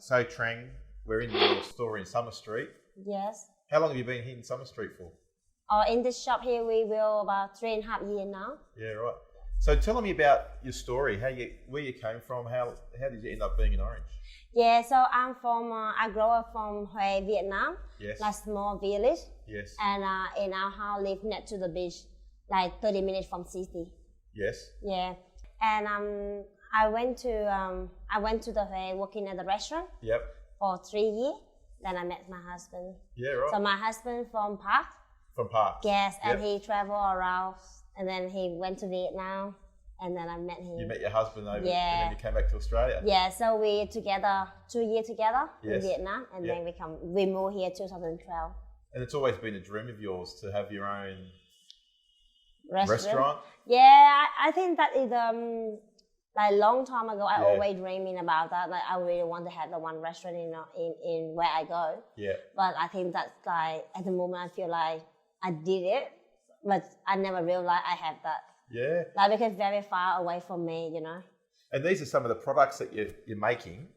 So Trang, we're in your store in Summer Street. Yes. How long have you been here in Summer Street for? In this shop here, we will about 3.5 years now. Yeah, right. So tell me about your story. Where you came from. How did you end up being in Orange? Yeah, so I'm from. I grew up from Hue, Vietnam. Yes. Like small village. Yes. And in our house, live next to the beach, like 30 minutes from city. Yes. Yeah, and I went to the Hue working at the restaurant. Yep. For 3 years. Then I met my husband. Yeah, right. So my husband from Park. From Park. Yes, and he traveled around, and then he went to Vietnam, and then I met him. You met your husband over, and then you came back to Australia. Yeah, so we together 2 years together in Yes. Vietnam, and then we moved here 2012. And it's always been a dream of yours to have your own restaurant. Yeah, I think that is like long time ago. I Yeah. always dreaming about that. Like I really want to have the one restaurant in where I go. Yeah. But I think that's like at the moment I feel like I did it, but I never realized I have that. Yeah. Like because it's very far away from me, you know. And these are some of the products that you're making.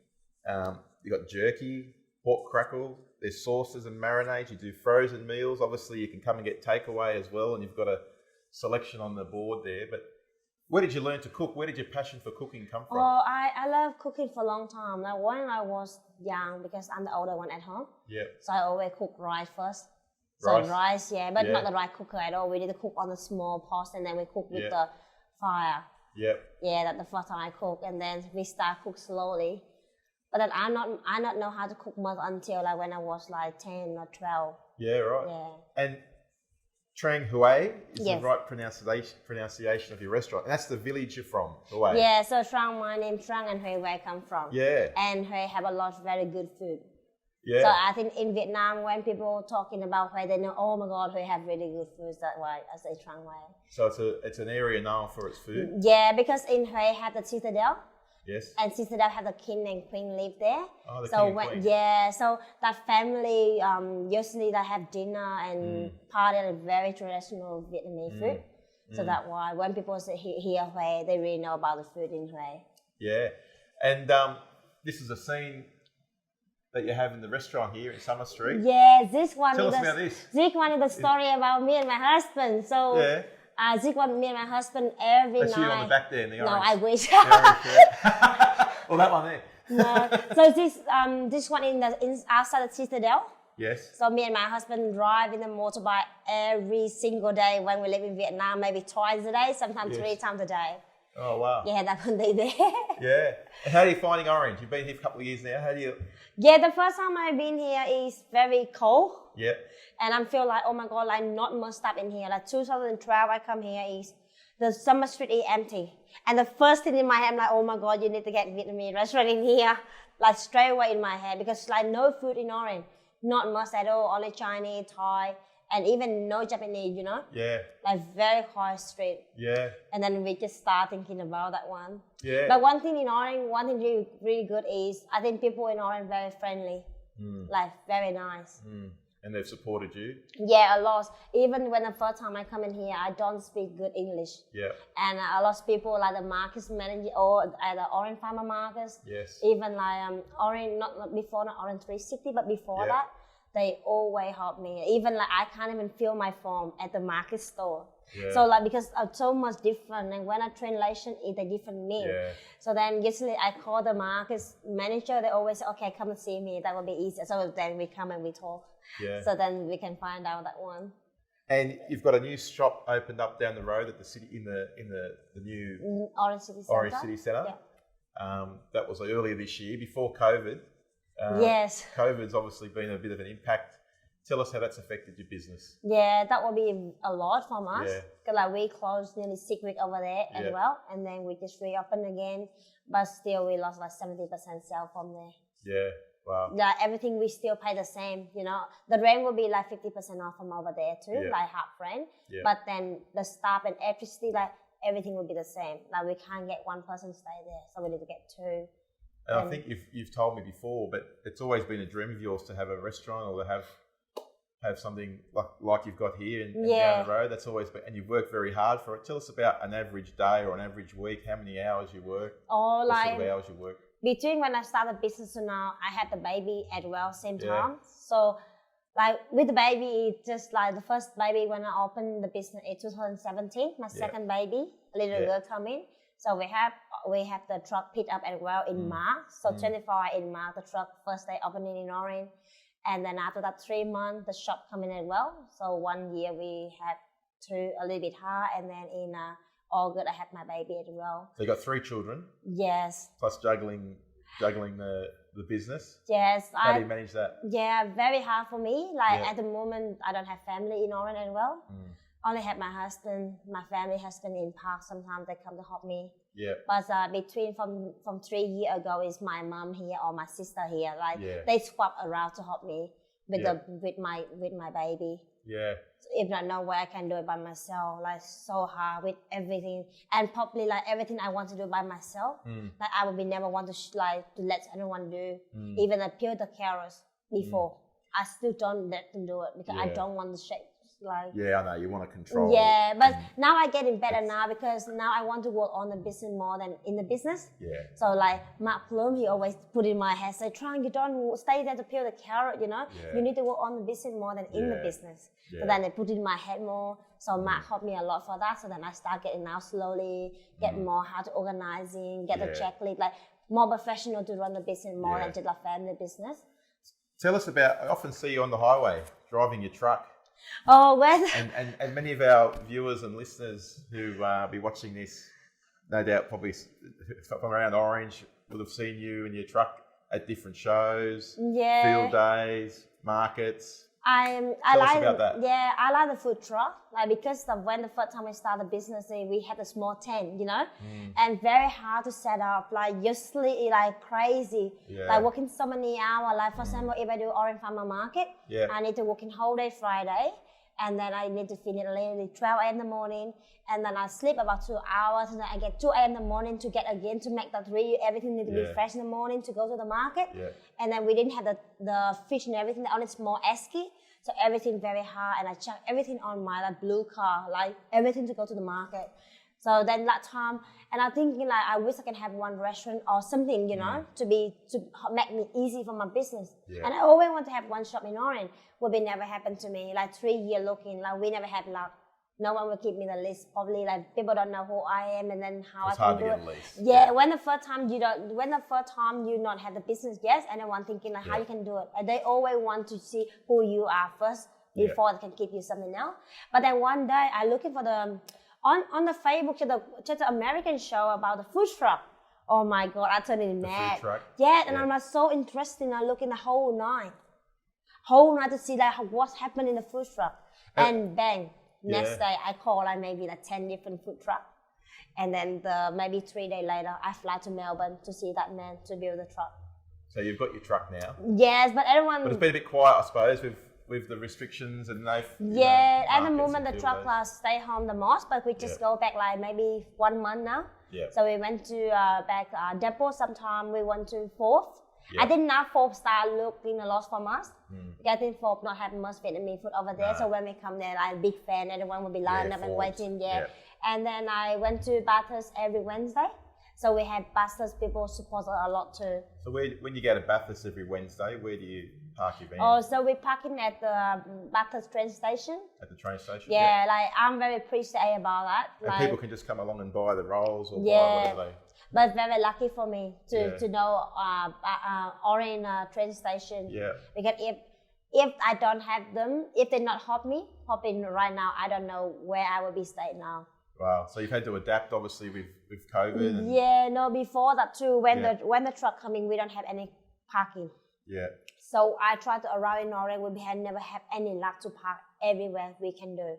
You got jerky, pork crackle. There's sauces and marinades. You do frozen meals. Obviously, you can come and get takeaway as well, and you've got a selection on the board there. But where did you learn to cook? Where did your passion for cooking come from? Oh, I love cooking for a long time. Like when I was young, because I'm the older one at home. Yeah. So I always cook rice first. So Rice? yeah, but not the rice cooker at all. We need to cook on the small pots, and then we cook with the fire. Yep. Yeah, that's the first time I cook, and then we start cook slowly. But then I not know how to cook much until like when I was like 10 or 12. Yeah, right. Yeah. And Trang Hue is Yes. the right pronunciation of your restaurant. And that's the village you're from, Hue. Yeah, so Trang, my name Trang and Hue, where I come from. Yeah. And Hue have a lot of very good food. Yeah. So I think in Vietnam, when people talking about Hue, they know, oh my God, Hue have really good food. That's why I say Trang Hue. So it's an area known for its food. Yeah, because in Hue have the Citadel. Yes. And Citadel have the king and queen live there. Oh, the so king and queen. Yeah, so that family usually they have dinner and party at very traditional Vietnamese food. So that's why when people say here Hue, they really know about the food in Hue. Yeah. And this is a scene that you have in the restaurant here in Summer Street. Yeah, this one Tell is us about this. This one is the story about me and my husband. So Yeah. this one, me and my husband every That's night. you on the back there in the orange. No, I wish. The orange shirt. Well, that one there. No. So this one outside the Citadel. Yes. So me and my husband drive in the motorbike every single day when we live in Vietnam, maybe twice a day, sometimes 3 times a day. Oh, wow. Yeah, that one day there. Yeah. And how are you finding Orange? You've been here for a couple of years now. How do you... Yeah, the first time I've been here is very cold. Yeah. And I feel like, oh my God, like not much stuff in here. Like 2012, I come here is the Summer Street is empty. And the first thing in my head, I'm like, oh my God, you need to get Vietnamese restaurant in here. Like straight away in my head, because like no food in Orange. Not much at all, only Chinese, Thai, and even no Japanese, you know? Yeah. Like very quiet street. Yeah. And then we just start thinking about that one. Yeah. But one thing in Orange, one thing really, really good is, I think people in Orange very friendly. Like very nice. And they've supported you. Yeah, a lot. Even when the first time I come in here, I don't speak good English. Yeah. And a lot of people like the market manager or the Orange Farmer Markets. Yes. Even like Orange, not Orange 360, but before that, they always help me. Even like I can't even fill my form at the market store. Yeah. So like because it's so much different, and when I translation it's a different meal. Yeah. So then usually I call the market manager. They always say, okay, come and see me. That will be easier. So then we come and we talk. Yeah. So then we can find out that one. And you've got a new shop opened up down the road at the city in the new Orange City Centre. Orange City Centre. Yeah. That was earlier this year, before COVID. Yes. COVID's obviously been a bit of an impact. Tell us how that's affected your business. Yeah, that will be a lot from us. Yeah. Because like we closed nearly 6 weeks over there as well, and then we just reopened again. But still, we lost like 70% sale from there. Yeah. Wow. Like everything we still pay the same, you know. The rent will be like 50% off from over there too, like half rent. Yeah. But then the staff and electricity, like everything will be the same. Like we can't get one person stay there, so we need to get 2. And I think you've told me before, but it's always been a dream of yours to have a restaurant or to have something like you've got here and down the road. That's always been, and you've worked very hard for it. Tell us about an average day or an average week, how many hours you work, Or what like sort of hours you work. between when I started business to now, I had the baby as well, same Yeah. time. So like with the baby, it's just like the first baby when I opened the business in 2017, my second baby, a little girl come in. So we have the truck picked up as well in March. So 24 in March, the truck first day opening in Orange. And then after that 3 months, the shop coming as well. So 1 year we had a little bit hard, and then in August I had my baby as well. So you got 3 children. Yes. Plus juggling the business. Yes. How do you manage that? Yeah, very hard for me. Like at the moment, I don't have family in Orange as well. Only have my husband, my family husband in Park. Sometimes they come to help me. Yeah. But between from 3 years ago is my mom here or my sister here. Like they swap around to help me with my baby. Yeah. So if not, no way I can do it by myself. Like so hard with everything, and probably like everything I want to do by myself. Like I would be never want to to let anyone do. Even I peel the carrots before, I still don't let them do it because I don't want to shake. Like I know you want to control. Yeah, but now I getting better now because now I want to work on the business more than in the business. Yeah. So like Mark Plum, he always put in my head, say, Trang, you don't stay there to peel the carrot, you know. You need to work on the business more than in the business. So then they put in my head more. So Mark helped me a lot for that. So then I start getting now slowly, get more how to organizing, get the checklist, like more professional to run the business more than just a family business. Tell us about, I often see you on the highway driving your truck. Oh, well. And many of our viewers and listeners who be watching this, no doubt probably from around Orange, will have seen you in your truck at different shows, field days, markets. Tell us about that. Yeah, I like the food truck. Like because when the first time we started business, we had a small tent, you know, and very hard to set up. Like usually like crazy, like working so many hours. Like for example, if I do Orange Farmer Market, I need to work in whole day Friday, and then I need to finish late 12 a.m. in the morning, and then I sleep about 2 hours, and then I get 2 a.m. in the morning to get again to make that everything need to be fresh in the morning to go to the market, and then we didn't have the fish and everything, only small esky. So everything very hard, and I check everything on my blue car, like everything to go to the market. So then that time, and I'm thinking like I wish I can have one restaurant or something, you know, to make me easy for my business. And I always want to have one shop in Orange. Would be never happened to me. Like 3 years looking, like we never had luck. No one will keep me the list. Probably like people don't know who I am and then how it's I can do it. Yeah, when the first time you not have the business, yes, anyone thinking like how you can do it. And they always want to see who you are first before they can give you something else. But then one day I looking for the on the Facebook to the American show about the food truck. Oh my God, I turned in mad. Food truck? Yeah, and I'm like so interested. I looking the whole night to see like what's happening in the food truck, and bang. Next day, I call like maybe like 10 different food trucks. And then maybe 3 days later, I fly to Melbourne to see that man to build the truck. So you've got your truck now? Yes, but everyone... But it's been a bit quiet, I suppose, with the restrictions and no... at the moment the truck stay home the most, but we just go back like maybe 1 month now. Yeah. So we went to back depot sometime, we went to Forbes. I think now Forbes start looking a lot from us. I think Forbes not have much Vietnamese food over there. So when we come there, like big fan, everyone will be lined up and waiting. And then I went to Bathurst every Wednesday. So we had Bathurst people support a lot too. So when you go to Bathurst every Wednesday, where do you park your van? Oh, so we're parking at the Bathurst train station. At the train station? Yeah, like I'm very appreciative about that. And like, people can just come along and buy the rolls or buy whatever they... But very lucky for me to know Orange train station. Yeah. Because if I don't have them, if they not help me right now, I don't know where I will be staying now. Wow. So you've had to adapt, obviously, with COVID. And... Yeah. No. Before that too, when the truck coming, we don't have any parking. Yeah. So I tried to arrive in Orange. We had never have any luck to park everywhere we can do.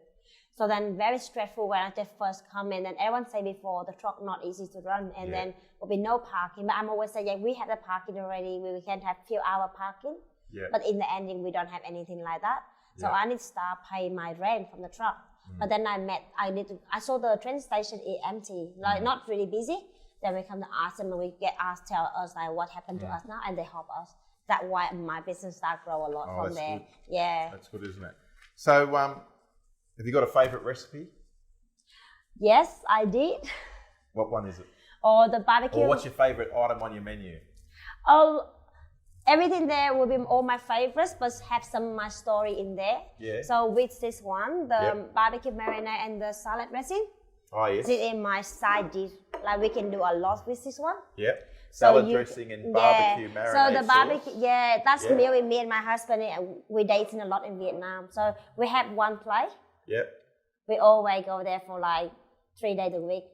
So then very stressful when I just first come in, and everyone say before the truck not easy to run, and then will be no parking. But I'm always say, we have the parking already. We can have few hour parking. Yeah. But in the ending, we don't have anything like that. So I need to start pay my rent from the truck. But then I saw the train station is empty, like not really busy. Then we come to ask them, and we get asked, tell us like what happened to us now, and they help us. That's why my business start grow a lot from there. Good. Yeah. That's good, isn't it? So, have you got a favourite recipe? Yes, I did. What one is it? Or the barbecue. Or what's your favourite item on your menu? Oh, everything there will be all my favorites, but have some of my story in there. Yeah. So with this one, the barbecue marinade and the salad dressing. Oh, yes. This is my side dish. Like we can do a lot with this one. Yep. Salad dressing and barbecue marinade. So the barbecue, sauce. that's meal with me and my husband. We dating a lot in Vietnam. So we have one place. Yep. We always go there for like 3 days a week.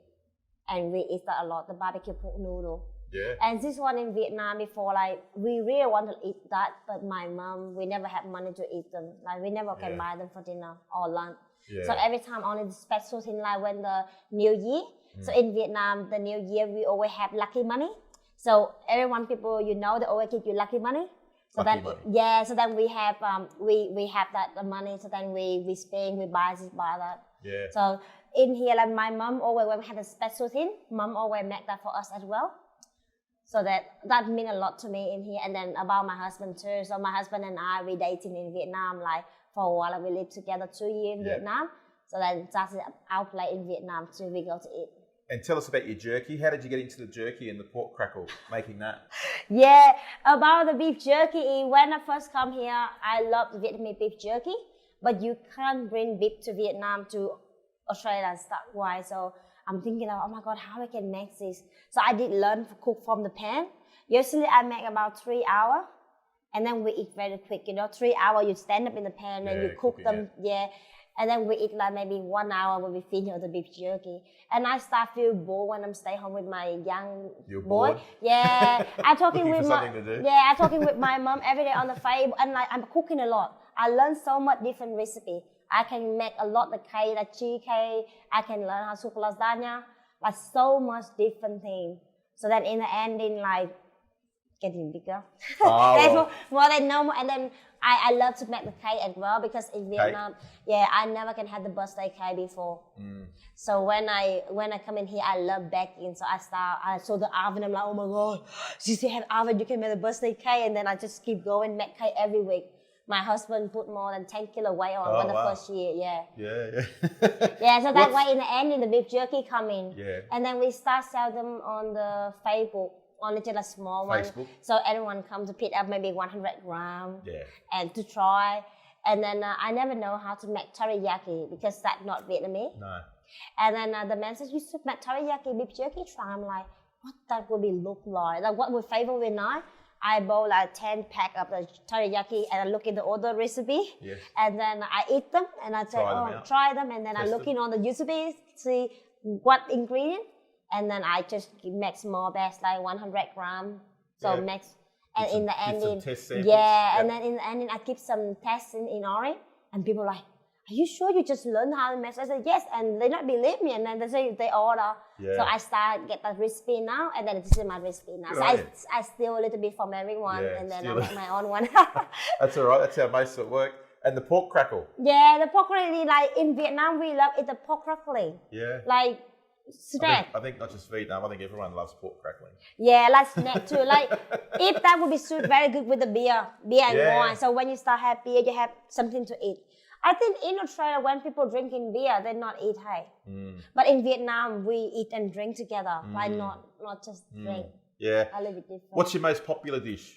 And we eat that a lot, the barbecue pork noodle. Yeah. And this one in Vietnam before, like we really want to eat that, but my mom, we never have money to eat them. Like we never can buy them for dinner or lunch. Yeah. So every time only the special thing like when the New Year. So in Vietnam, the New Year we always have lucky money. So everyone, people you know, they always give you lucky money. So lucky then, money. So then we have we have that the money. So then we spend, we buy this, buy that. Yeah. So in here, like my mom always when we have a special thing, mom always make that for us as well. So that mean a lot to me in here. And then about my husband too. So my husband and I, we dating in Vietnam like for a while. Like we lived together 2 years in Vietnam. So then that's our place in Vietnam too. We go to eat. And tell us about your jerky. How did you get into the jerky and the pork crackle, making that? Yeah, about the beef jerky. When I first come here, I love the Vietnamese beef jerky. But you can't bring beef to Vietnam to Australia and stuff. Why? So I'm thinking, oh my God, how I can make this? So I did learn to cook from the pan. Usually I make about 3 hours. And then we eat very quick, 3 hours, you stand up in the pan and you cook them. And then we eat like maybe 1 hour when we finish the beef jerky. And I start feel bored when I'm stay home with my young boy. Bored? Yeah, I'm talking with I'm talking with my mom every day on the phone, and like I'm cooking a lot. I learned so much different recipe. I can make a lot of cake, like cheesecake. I can learn how to cook lasagna, like so much different things. So then in the ending, like getting bigger. That's more than normal. And then I love to make the cake as well because in Vietnam, I never can have the birthday cake before. So when I come in here, I love baking. So I saw the oven. I'm like, oh my God, since you have oven, you can make the birthday cake. And then I just keep going, make cake every week. My husband put more than 10 kilo weight on the first year. So that way in the end, in the beef jerky come in. And then we start sell them on the Facebook. Only just a small one. So everyone comes to pick up maybe 100 grams and to try. And then I never know how to make teriyaki because that's not Vietnamese. No. And then the man says, you should make teriyaki beef jerky try. I'm like, what that would be look like? Like what would favor with now? I bought like 10 pack of the teriyaki and I look in the order recipe. And then I eat them and I say, try them. And then I look in on the YouTube, see what ingredient. And then I just make small batch, like 100 grams. So mix, and in the ending, and then in the ending, I keep some tests in orange. And people are like, are you sure you just learned how to make? I said, yes, and they not believe me. And then they say they order. So I start get that recipe now, and then this is my recipe now. Good so I steal a little bit from everyone, and then I make my own one. That's all right. That's how most of it work. And the pork crackle. Yeah, the pork crackle, like in Vietnam, we love it, the pork crackling. Yeah. Like, snack. I think not just Vietnam, I think everyone loves pork crackling. Yeah, like snack too. Like if that would be very good with the beer and wine. So when you start have beer, you have something to eat. I think in Australia, when people drinking beer, they not eat But in Vietnam, we eat and drink together. Like not just drink. Yeah. A little bit different. What's your most popular dish?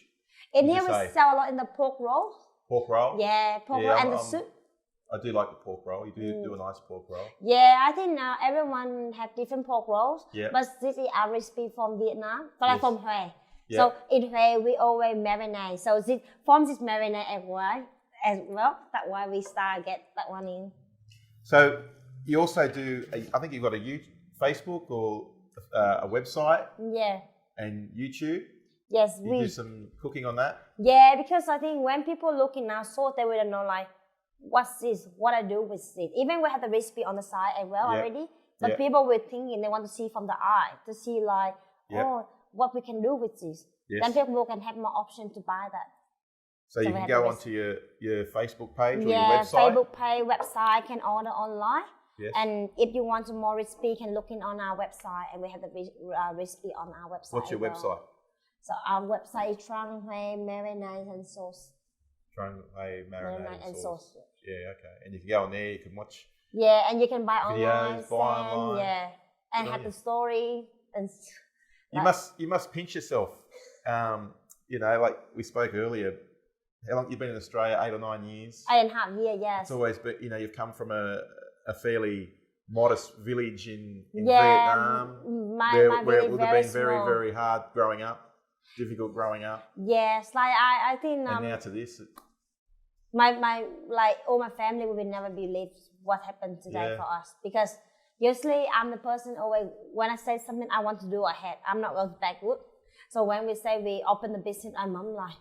In here, we sell a lot in the pork roll. Pork roll? Yeah, pork roll and the soup. I do like the pork roll. You do a nice pork roll. Yeah, I think now everyone have different pork rolls. Yeah. But this is our recipe from Vietnam, from Hue. Yeah. So in Hue, we always marinate. So from this marinade as well. That's why we get that one in. So you also do, I think you've got a Facebook or a website. Yeah. And YouTube. Yes. You do some cooking on that? Yeah, because I think when people look in our store, they will know like, what's this? What I do with it? Even we have the recipe on the side as well already. But people were thinking they want to see from the eye to see like, what we can do with this. Yes. Then people can have more option to buy that. So you can go onto your Facebook page or your website? Yeah, Facebook page, website, can order online. Yes. And if you want more recipe, you can look in on our website and we have the recipe on our website. What's your website? So our website is Trang Hue Marinade and Sauce. Trang Hue Marinade and Sauce. Yeah, okay. And you can go on there, you can watch. Yeah, and you can buy videos, online. Yeah, and have the story. And you must pinch yourself you know, like we spoke earlier, how long you've been in Australia? 8 or 9 years. 8.5 years, yes. It's always been, you know, you've come from a fairly modest village in Yeah, Vietnam, my where village it would have been very, small. very hard growing up, difficult growing up. Yes, like I think And now to this. my like all my family will never believe what happened today Yeah. for us, because usually I'm the person always, when I say something I want to do ahead, I'm not going backward. So when we say we open the business, I'm mom like,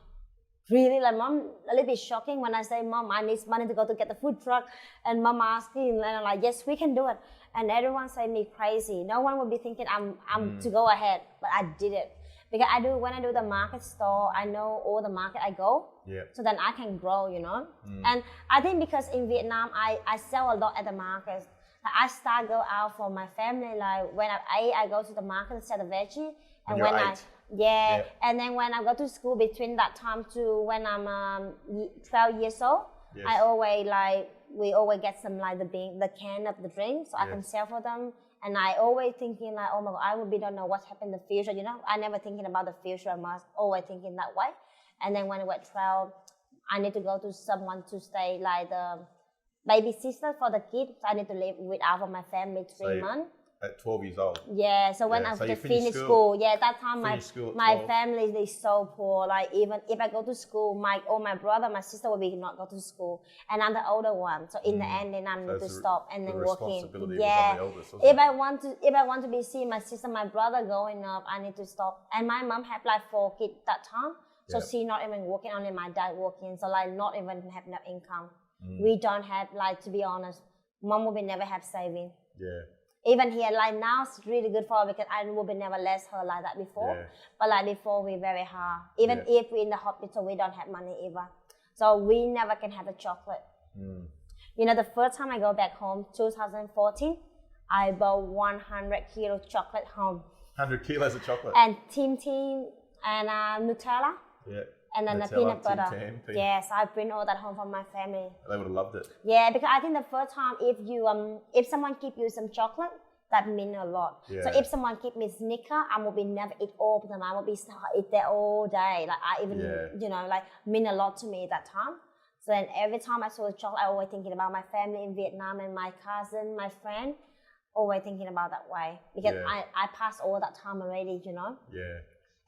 really? Like mom, a little bit shocking when I say, mom, I need money to go to get the food truck, and mom asking, and I'm like, yes, we can do it. And everyone say me crazy. No one would be thinking I'm to go ahead, but I did it. Because when I do the market store, I know all the market I go, so then I can grow, you know. And I think because in Vietnam, I sell a lot at the market. Like I start go out for my family. Like when I go to the market and sell the veggie, and when and then when I go to school, between that time to when I'm 12 years old, I always we always get some like the can of the drink, so I can sell for them. And I always thinking like, oh my God, I don't know what happened in the future, you know. I never thinking about the future. I'm always thinking that way. And then when I was 12, I need to go to someone to stay like the baby sister for the kids. I need to live without my family 3 months. At 12 years old. Yeah, so when I just finished school, that time my family is so poor. Like even if I go to school, my brother, my sister will be not go to school, and I'm the older one. So in the end, then I need to stop and then working. Yeah, if I want to be see my sister, my brother growing up, I need to stop. And my mom had like 4 kids that time, so she not even working. Only my dad working. So like not even have no income. We don't have, like, to be honest, mom will never have saving. Yeah. Even here, like now, it's really good for her because I would never let her like that before. Yeah. But like before, we very hard. Even if we're in the hospital, we don't have money either. So we never can have a chocolate. You know, the first time I go back home, 2014, I bought 100 kilo chocolate home. 100 kilos of chocolate? And Tim and Nutella. Yeah. And then Nutella, the peanut butter. Tim. Yes, I bring all that home from my family. They would have loved it. Yeah, because I think the first time if someone give you some chocolate, that means a lot. Yeah. So if someone give me Snicker, I will never eat all of them. I will eat there all day. Like I even you know, like mean a lot to me at that time. So then every time I saw the chocolate, I always thinking about my family in Vietnam and my cousin, my friend. Always thinking about that way because I passed all that time already, you know. Yeah.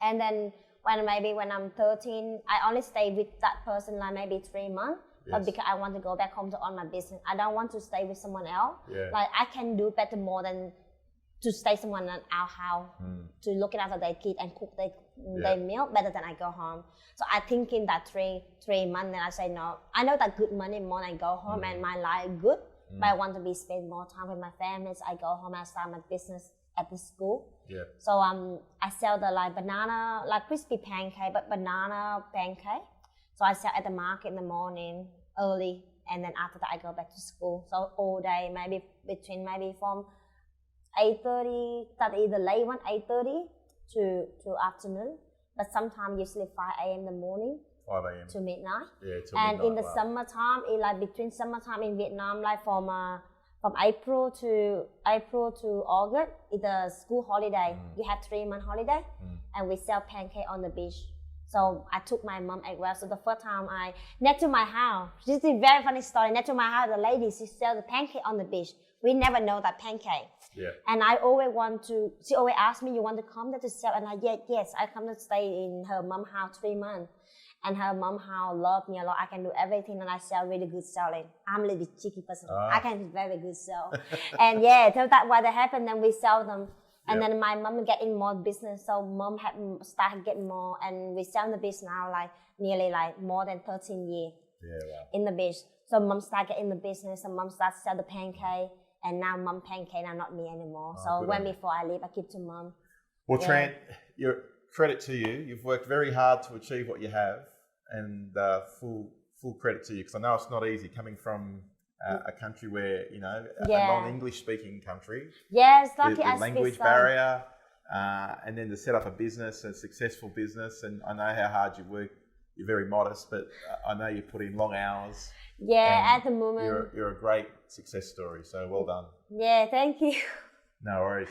And then when I'm 13, I only stay with that person like maybe 3 months, but because I want to go back home to own my business. I don't want to stay with someone else. Yeah. Like I can do better more than to stay someone in our house to looking after their kids and cook their meal better than I go home. So I think in that three months, then I say no. I know that good money more than I go home and my life good, but I want to spend more time with my family. So I go home and start my business at the school. Yeah. So I sell the like banana, like crispy pancake, but banana pancake. So I sell at the market in the morning early, and then after that I go back to school. So all day, maybe from 8:30, that either late one 8:30 to afternoon, but sometimes usually 5 a.m. in the morning. 5 a.m. to midnight. Yeah, till midnight. And in the summertime, between summertime in Vietnam, like from April to August, it's a school holiday. You have 3-month holiday, and we sell pancake on the beach. So I took my mom as well. So the first time next to my house, this is a very funny story. Next to my house, the lady, she sells the pancake on the beach. We never know that pancake. Yeah. And I always she always asks me, you want to come there to sell? And yes, I come to stay in her mom's house 3 months. And her mom house loved me a lot. I can do everything and I sell really good selling. I'm a little bit cheeky person. I can very good sell. And so that's why that happened. Then we sell them. And then my mom get in more business. So mom had started getting more. And we sell the business now nearly more than 13 years in the business. So mom started getting the business and mom started to sell the pancake. And now mom pancake now not me anymore. So before I leave, I keep to mom. Well, Tran, your credit to you. You've worked very hard to achieve what you have, and full credit to you, because I know it's not easy coming from a country where, you know, a non-English speaking country. Yes, lucky the language barrier, and then to set up a business, a successful business. And I know how hard you work. You're very modest, but I know you put in long hours. Yeah, at the moment. You're a great success story, so well done. Yeah, thank you. No worries.